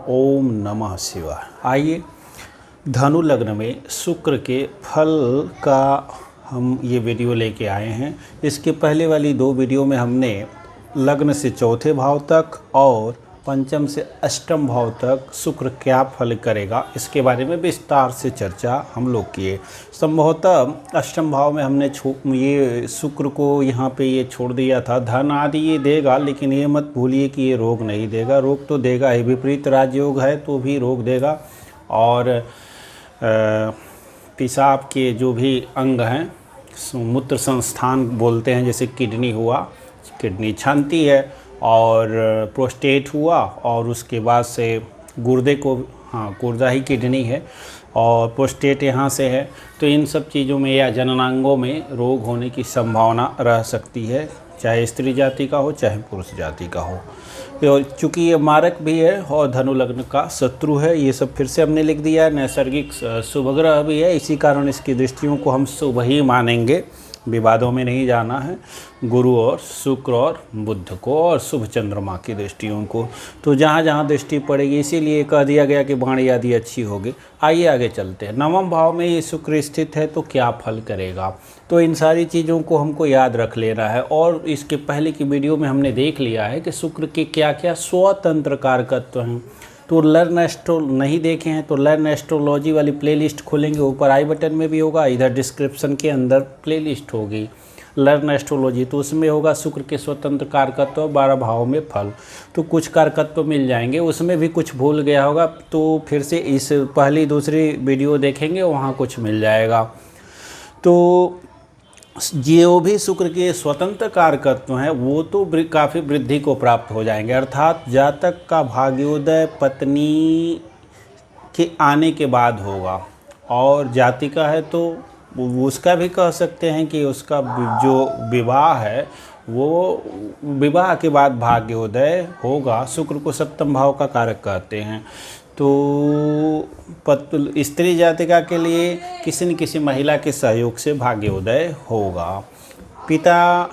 ओम नमः शिवाय। आइए धनु लग्न में शुक्र के फल का हम ये वीडियो लेके आए हैं। इसके पहले वाली दो वीडियो में हमने लग्न से चौथे भाव तक और पंचम से अष्टम भाव तक शुक्र क्या फल करेगा इसके बारे में विस्तार से चर्चा हम लोग किए। संभवतः अष्टम भाव में हमने ये शुक्र को यहाँ पे ये छोड़ दिया था। धन आदि ये देगा, लेकिन ये मत भूलिए कि ये रोग नहीं देगा। रोग तो देगा ही, विपरीत राजयोग है तो भी रोग देगा। और पेशाब के जो भी अंग हैं, मूत्र संस्थान बोलते हैं, जैसे किडनी हुआ, किडनी छानती है, और प्रोस्टेट हुआ, और उसके बाद से गुर्दे को, गुर्दा ही किडनी है, और प्रोस्टेट यहाँ से है। तो इन सब चीज़ों में या जननांगों में रोग होने की संभावना रह सकती है, चाहे स्त्री जाति का हो चाहे पुरुष जाति का हो। और चूँकि ये मारक भी है और धनु लग्न का शत्रु है, ये सब फिर से हमने लिख दिया है। नैसर्गिक शुभ ग्रह भी है, इसी कारण इसकी दृष्टियों को हम शुभ ही मानेंगे, विवादों में नहीं जाना है। गुरु और शुक्र और बुध को और शुभ चंद्रमा की दृष्टियों को, तो जहाँ जहाँ दृष्टि पड़ेगी, इसीलिए कह दिया गया कि वाणी आदि अच्छी होगी। आइए आगे चलते हैं। नवम भाव में ये शुक्र स्थित है तो क्या फल करेगा, तो इन सारी चीज़ों को हमको याद रख लेना है। और इसके पहले की वीडियो में हमने देख लिया है कि शुक्र के क्या क्या स्वतंत्र कारकत्व हैं। तो लर्न एस्ट्रो नहीं देखे हैं तो लर्न एस्ट्रोलॉजी वाली प्लेलिस्ट खोलेंगे, ऊपर आई बटन में भी होगा, इधर डिस्क्रिप्शन के अंदर प्लेलिस्ट होगी लर्न एस्ट्रोलॉजी, तो उसमें होगा शुक्र के स्वतंत्र कारकत्व 12 भाव में फल। तो कुछ कारकत्व मिल जाएंगे, उसमें भी कुछ भूल गया होगा तो फिर से इस पहली दूसरी वीडियो देखेंगे, वहाँ कुछ मिल जाएगा। तो जो भी शुक्र के स्वतंत्र कारकत्व हैं वो तो काफ़ी वृद्धि को प्राप्त हो जाएंगे। अर्थात जातक का भाग्योदय पत्नी के आने के बाद होगा, और जातिका है तो उसका भी कह सकते हैं कि उसका जो विवाह है वो विवाह के बाद भाग्योदय होगा। शुक्र को सप्तम भाव का कारक कहते हैं। तो स्त्री जातिका के लिए किसी न किसी महिला के सहयोग से भाग्योदय होगा। पिता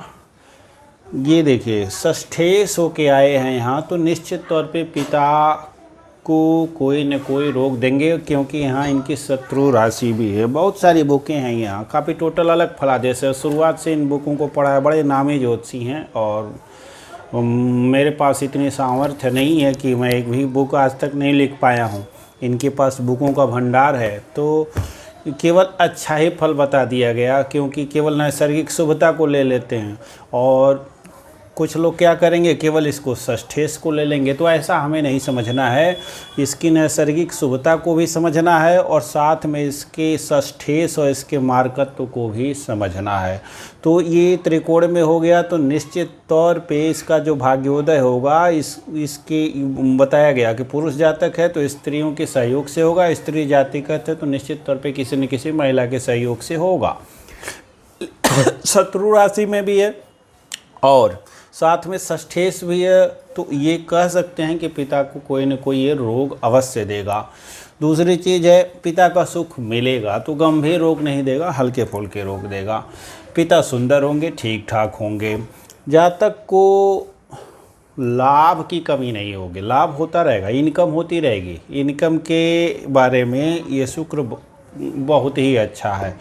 ये देखिए षष्ठेश होके आए हैं यहाँ, तो निश्चित तौर पे पिता को कोई न कोई रोग देंगे, क्योंकि यहाँ इनकी शत्रु राशि भी है। बहुत सारी बुकें हैं यहाँ, काफ़ी टोटल अलग फलादेश है। शुरुआत से इन बुकों को पढ़ा है, बड़े नामी ज्योतिषी हैं, और मेरे पास इतनी सामर्थ्य नहीं है कि मैं एक भी बुक आज तक नहीं लिख पाया हूँ। इनके पास बुकों का भंडार है, तो केवल अच्छा ही फल बता दिया गया, क्योंकि केवल नैसर्गिक शुभता को ले लेते हैं, और कुछ लोग क्या करेंगे, केवल इसको षष्ठेश को ले लेंगे। तो ऐसा हमें नहीं समझना है, इसकी नैसर्गिक शुभता को भी समझना है, और साथ में इसके षष्ठेश और इसके मार्कत्व को भी समझना है। तो ये त्रिकोण में हो गया, तो निश्चित तौर पे इसका जो भाग्योदय होगा, इसके बताया गया कि पुरुष जातक है तो स्त्रियों के सहयोग से होगा, स्त्री जातिक है तो निश्चित तौर पे किसी न किसी महिला के सहयोग से होगा। शत्रु राशि में भी है और साथ में षष्ठेश भी है, तो ये कह सकते हैं कि पिता को कोई न कोई ये रोग अवश्य देगा। दूसरी चीज़ है, पिता का सुख मिलेगा तो गंभीर रोग नहीं देगा, हल्के फुल्के रोग देगा। पिता सुंदर होंगे, ठीक ठाक होंगे, जातक को लाभ की कमी नहीं होगी, लाभ होता रहेगा, इनकम होती रहेगी। इनकम के बारे में ये शुक्र बहुत ही अच्छा है।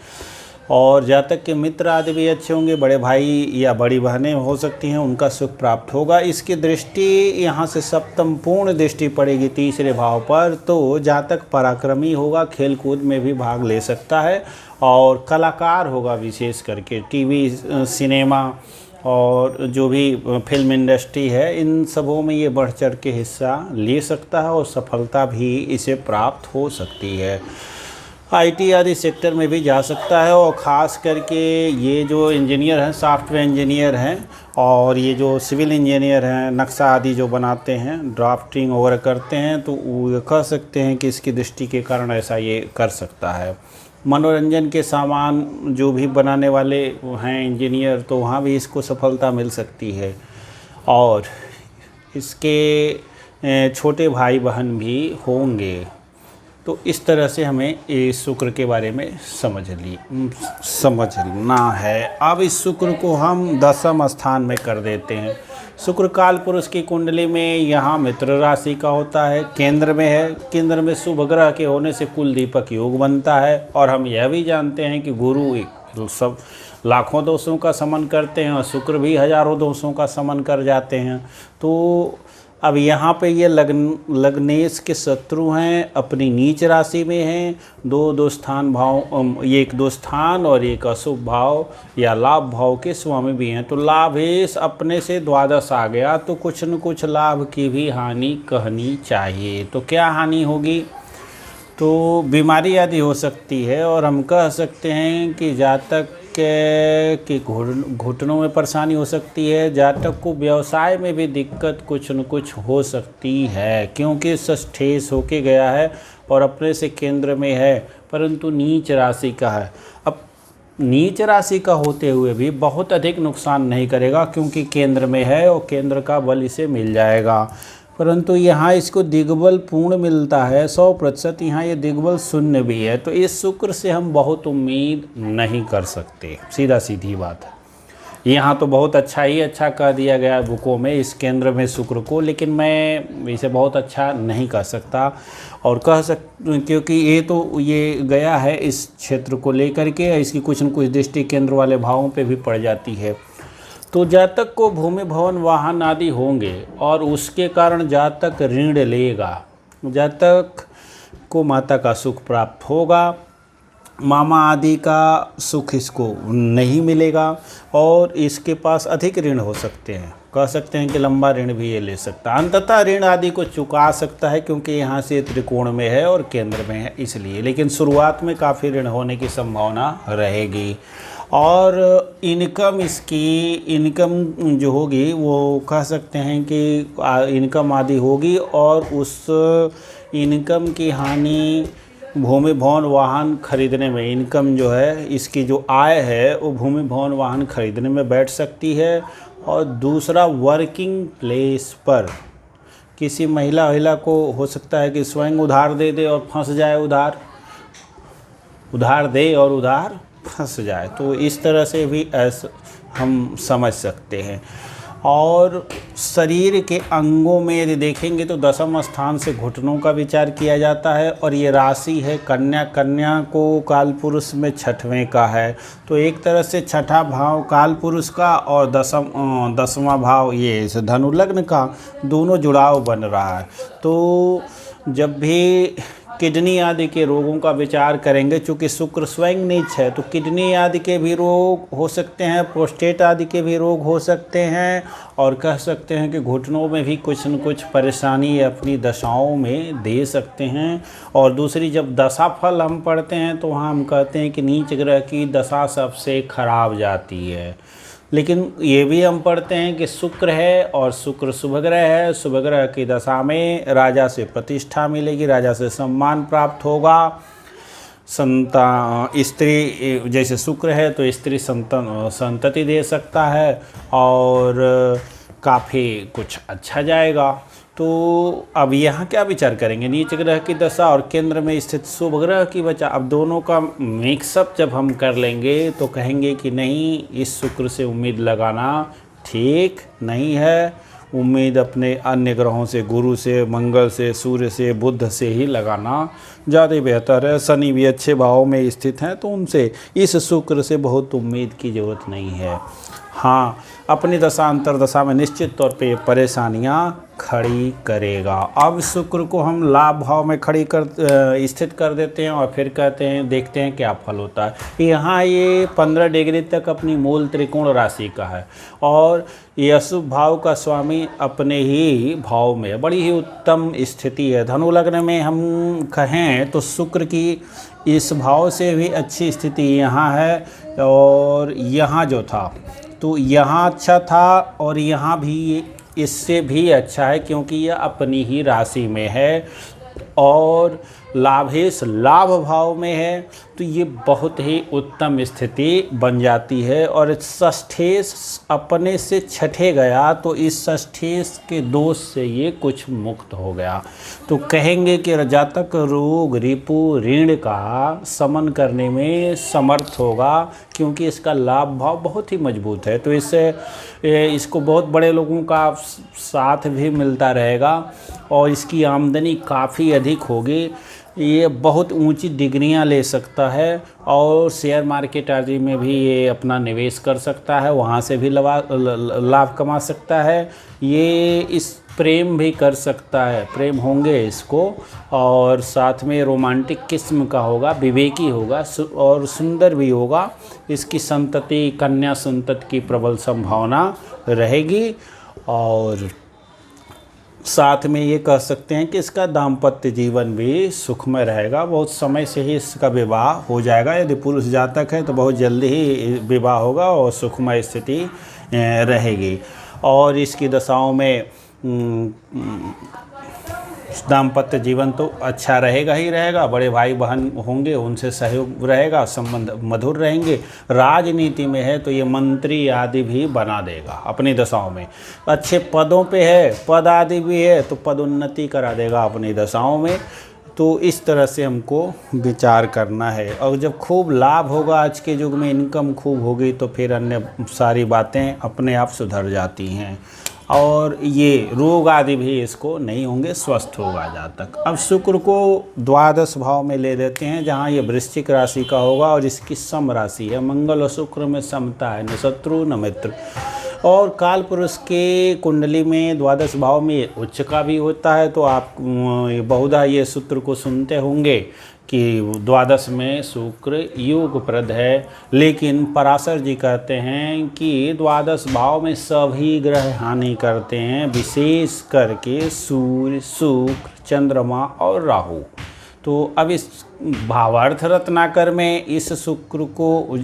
और जातक के मित्र आदि भी अच्छे होंगे, बड़े भाई या बड़ी बहनें हो सकती हैं, उनका सुख प्राप्त होगा। इसकी दृष्टि यहाँ से सप्तम पूर्ण दृष्टि पड़ेगी तीसरे भाव पर, तो जातक पराक्रमी होगा, खेल कूद में भी भाग ले सकता है, और कलाकार होगा, विशेष करके टीवी सिनेमा और जो भी फिल्म इंडस्ट्री है, इन सबों में ये बढ़ चढ़ के हिस्सा ले सकता है, और सफलता भी इसे प्राप्त हो सकती है। आईटी आदि सेक्टर में भी जा सकता है, और ख़ास करके ये जो इंजीनियर हैं, सॉफ्टवेयर इंजीनियर हैं, और ये जो सिविल इंजीनियर हैं, नक्शा आदि जो बनाते हैं, ड्राफ्टिंग वगैरह करते हैं, तो वो कह सकते हैं कि इसकी दृष्टि के कारण ऐसा ये कर सकता है। मनोरंजन के सामान जो भी बनाने वाले हैं इंजीनियर, तो वहाँ भी इसको सफलता मिल सकती है। और इसके छोटे भाई बहन भी होंगे। तो इस तरह से हमें इस शुक्र के बारे में समझना है। अब इस शुक्र को हम 10वें स्थान में कर देते हैं। शुक्र काल पुरुष की कुंडली में यहाँ मित्र राशि का होता है, केंद्र में है। केंद्र में शुभ ग्रह के होने से कुल दीपक योग बनता है। और हम यह भी जानते हैं कि गुरु सब लाखों दोषों का समन करते हैं और शुक्र भी हजारों दोषों का समन कर जाते हैं। तो अब यहाँ पे ये लग्नेश के शत्रु हैं, अपनी नीच राशि में हैं। दो स्थान भाव, एक दो स्थान और एक अशुभ भाव या लाभ भाव के स्वामी भी हैं। तो लाभेश अपने से द्वादश आ गया, तो कुछ न कुछ लाभ की भी हानि कहनी चाहिए। तो क्या हानि होगी? तो बीमारी आदि हो सकती है। और हम कह सकते हैं कि जातक के घुटनों में परेशानी हो सकती है। जातक को व्यवसाय में भी दिक्कत कुछ न कुछ हो सकती है, क्योंकि सष्ठेस होके गया है और अपने से केंद्र में है, परंतु नीच राशि का है। अब नीच राशि का होते हुए भी बहुत अधिक नुकसान नहीं करेगा, क्योंकि केंद्र में है और केंद्र का बल इसे मिल जाएगा। परंतु यहाँ इसको दिग्बल पूर्ण मिलता है 100%। यहाँ ये दिग्बल शून्य भी है। तो इस शुक्र से हम बहुत उम्मीद नहीं कर सकते, सीधा सीधी बात है। यहाँ तो बहुत अच्छा ही अच्छा कह दिया गया बुकों में इस केंद्र में शुक्र को, लेकिन मैं इसे बहुत अच्छा नहीं कह सकता। और क्योंकि ये गया है इस क्षेत्र को लेकर के, इसकी कुछ न कुछ दृष्टि केंद्र वाले भावों पे भी पड़ जाती है। तो जातक को भूमि भवन वाहन आदि होंगे और उसके कारण जातक ऋण लेगा। जातक को माता का सुख प्राप्त होगा, मामा आदि का सुख इसको नहीं मिलेगा और इसके पास अधिक ऋण हो सकते हैं। कह सकते हैं कि लंबा ऋण भी ये ले सकता है। अंततः ऋण आदि को चुका सकता है, क्योंकि यहाँ से त्रिकोण में है और केंद्र में है इसलिए। लेकिन शुरुआत में काफ़ी ऋण होने की संभावना रहेगी। और इनकम जो होगी वो कह सकते हैं कि इनकम आदि होगी, और उस इनकम की हानि भूमि भवन वाहन खरीदने में, इनकम जो है इसकी जो आय है वो भूमि भवन वाहन खरीदने में बैठ सकती है। और दूसरा, वर्किंग प्लेस पर किसी महिला को हो सकता है कि स्वयं उधार दे दे और फंस जाए, उधार दे और उधार फंस जाए। तो इस तरह से भी ऐसा हम समझ सकते हैं। और शरीर के अंगों में यदि देखेंगे तो दशम स्थान से घुटनों का विचार किया जाता है। और ये राशि है कन्या, कन्या को कालपुरुष में छठवें का है। तो एक तरह से छठा भाव कालपुरुष का और दसवां भाव ये धनु लग्न का, दोनों जुड़ाव बन रहा है। तो जब भी किडनी आदि के रोगों का विचार करेंगे, चूँकि शुक्र स्वयं नीच है, तो किडनी आदि के भी रोग हो सकते हैं, प्रोस्टेट आदि के भी रोग हो सकते हैं। और कह सकते हैं कि घुटनों में भी कुछ न कुछ परेशानी अपनी दशाओं में दे सकते हैं। और दूसरी, जब दशा फल हम पढ़ते हैं तो वहाँ हम कहते हैं कि नीच ग्रह की दशा सबसे खराब जाती है। लेकिन ये भी हम पढ़ते हैं कि शुक्र है और शुक्र शुभ ग्रह है। शुभ ग्रह की दशा में राजा से प्रतिष्ठा मिलेगी, राजा से सम्मान प्राप्त होगा। स्त्री जैसे शुक्र है तो स्त्री संतति दे सकता है और काफ़ी कुछ अच्छा जाएगा। तो अब यहाँ क्या विचार करेंगे? नीच ग्रह की दशा और केंद्र में स्थित शुभ ग्रह की बचा। अब दोनों का मिक्सअप जब हम कर लेंगे तो कहेंगे कि नहीं, इस शुक्र से उम्मीद लगाना ठीक नहीं है। उम्मीद अपने अन्य ग्रहों से, गुरु से, मंगल से, सूर्य से, बुध से ही लगाना ज़्यादा बेहतर है। शनि भी अच्छे भावों में स्थित हैं, तो उनसे, इस शुक्र से बहुत उम्मीद की ज़रूरत नहीं है। हाँ, अपनी दशा अंतर्दशा में निश्चित तौर पे परेशानियाँ खड़ी करेगा। अब शुक्र को हम लाभ भाव में स्थित कर देते हैं और फिर कहते हैं, देखते हैं क्या फल होता है। यहाँ ये 15 डिग्री तक अपनी मूल त्रिकोण राशि का है और ये अशुभ भाव का स्वामी अपने ही भाव में है। बड़ी ही उत्तम स्थिति है। धनु लग्न में हम कहें तो शुक्र की इस भाव से भी अच्छी स्थिति यहाँ है। और यहाँ जो था तो यहाँ अच्छा था और यहाँ भी इससे भी अच्छा है, क्योंकि यह अपनी ही राशि में है। और लाभेश लाभ भाव में है, तो ये बहुत ही उत्तम स्थिति बन जाती है। और षष्ठेश अपने से छठे गया तो इस षष्ठेश के दोष से ये कुछ मुक्त हो गया। तो कहेंगे कि जातक रोग रिपु ऋण का समन करने में समर्थ होगा, क्योंकि इसका लाभ भाव बहुत ही मजबूत है। तो इससे इसको बहुत बड़े लोगों का साथ भी मिलता रहेगा और इसकी आमदनी काफ़ी अधिक होगी। ये बहुत ऊंची डिग्रियां ले सकता है और शेयर मार्केट आदि में भी ये अपना निवेश कर सकता है, वहाँ से भी लाभ कमा सकता है। ये इस प्रेम भी कर सकता है, प्रेम होंगे इसको, और साथ में रोमांटिक किस्म का होगा, विवेकी होगा और सुंदर भी होगा। इसकी संतति कन्या संतति की प्रबल संभावना रहेगी। और साथ में ये कह सकते हैं कि इसका दाम्पत्य जीवन भी सुखमय रहेगा। बहुत समय से ही इसका विवाह हो जाएगा। यदि पुरुष जातक है तो बहुत जल्दी ही विवाह होगा और सुखमय स्थिति रहेगी। और इसकी दशाओं में दाम्पत्य जीवन तो अच्छा रहेगा ही रहेगा। बड़े भाई बहन होंगे, उनसे सहयोग रहेगा, संबंध मधुर रहेंगे। राजनीति में है तो ये मंत्री आदि भी बना देगा अपनी दशाओं में। अच्छे पदों पे है, पद आदि भी है तो पदोन्नति करा देगा अपनी दशाओं में। तो इस तरह से हमको विचार करना है। और जब खूब लाभ होगा, आज के युग में इनकम खूब होगी, तो फिर अन्य सारी बातें अपने आप सुधर जाती हैं और ये रोग आदि भी इसको नहीं होंगे, स्वस्थ होगा जातक। अब शुक्र को द्वादश भाव में ले लेते हैं, जहाँ ये वृश्चिक राशि का होगा और इसकी सम राशि है। मंगल और शुक्र में समता है, न शत्रु न मित्र। और काल पुरुष के कुंडली में द्वादश भाव में उच्च का भी होता है। तो आप बहुधा ये सूत्र को सुनते होंगे कि द्वादश में शुक्र योगप्रद है, लेकिन पराशर जी कहते हैं कि द्वादश भाव में सभी ग्रह हानि करते हैं, विशेष करके सूर्य, शुक्र, चंद्रमा और राहु। तो अब इस भावार्थ रत्नाकर में इस शुक्र को,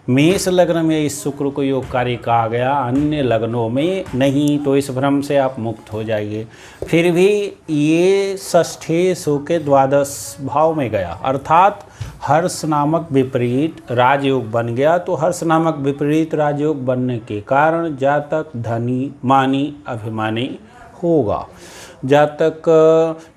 मेष लग्न में इस शुक्र को योगकारी कहा गया, अन्य लग्नों में नहीं। तो इस भ्रम से आप मुक्त हो जाइए। फिर भी ये षष्ठेश होकर द्वादश भाव में गया, अर्थात हर्ष नामक विपरीत राजयोग बन गया। तो हर्ष नामक विपरीत राजयोग बनने के कारण जातक धनी, मानी, अभिमानी होगा। जातक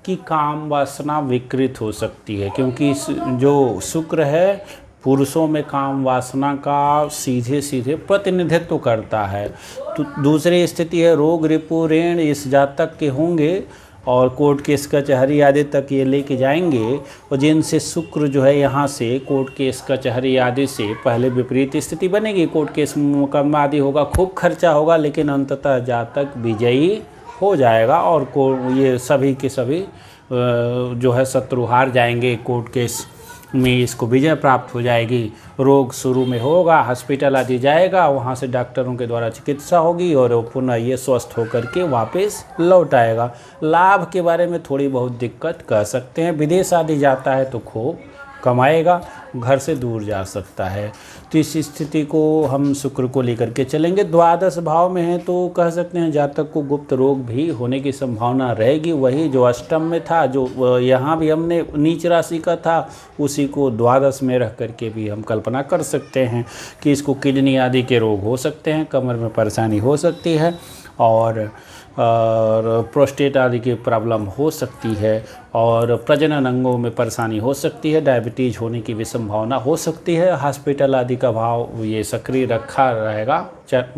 की काम वासना विकृत हो सकती है, क्योंकि जो शुक्र है पुरुषों में काम वासना का सीधे सीधे प्रतिनिधित्व करता है। तो दूसरी स्थिति है रोग रिपु ऋण इस जातक के होंगे और कोर्ट केस कचहरी आदि तक ये लेके जाएंगे। और जिनसे शुक्र जो है यहाँ से कोर्ट केस कचहरी आदि से पहले विपरीत स्थिति बनेगी, कोर्ट केस मुकदमा आदि होगा, खूब खर्चा होगा, लेकिन अंततः जातक विजयी हो जाएगा और ये सभी के सभी जो है शत्रु हार जाएंगे। कोर्ट केस में इसको विजय प्राप्त हो जाएगी। रोग शुरू में होगा, हॉस्पिटल आदि जाएगा, वहाँ से डॉक्टरों के द्वारा चिकित्सा होगी और वो पुनः ये स्वस्थ होकर के वापस लौट आएगा। लाभ के बारे में थोड़ी बहुत दिक्कत कह सकते हैं। विदेश आदि जाता है तो खूब कमाएगा, घर से दूर जा सकता है। तो इस स्थिति को हम शुक्र को लेकर के चलेंगे। द्वादश भाव में है तो कह सकते हैं जातक को गुप्त रोग भी होने की संभावना रहेगी। वही जो अष्टम में था, जो यहाँ भी हमने नीच राशि का था, उसी को द्वादश में रख करके भी हम कल्पना कर सकते हैं कि इसको किडनी आदि के रोग हो सकते हैं, कमर में परेशानी हो सकती है और प्रोस्टेट आदि की प्रॉब्लम हो सकती है और प्रजनन अंगों में परेशानी हो सकती है, डायबिटीज़ होने की भी संभावना हो सकती है। हॉस्पिटल आदि का भाव ये सक्रिय रखा रहेगा,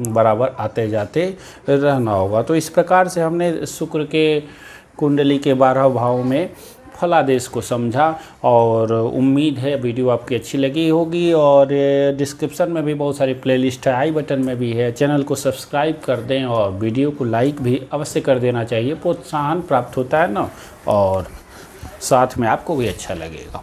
बराबर आते जाते रहना होगा। तो इस प्रकार से हमने शुक्र के कुंडली के 12 भाव में फलादेश को समझा और उम्मीद है वीडियो आपकी अच्छी लगी होगी। और डिस्क्रिप्शन में भी बहुत सारी प्लेलिस्ट है, आई बटन में भी है। चैनल को सब्सक्राइब कर दें और वीडियो को लाइक भी अवश्य कर देना चाहिए, प्रोत्साहन प्राप्त होता है ना, और साथ में आपको भी अच्छा लगेगा।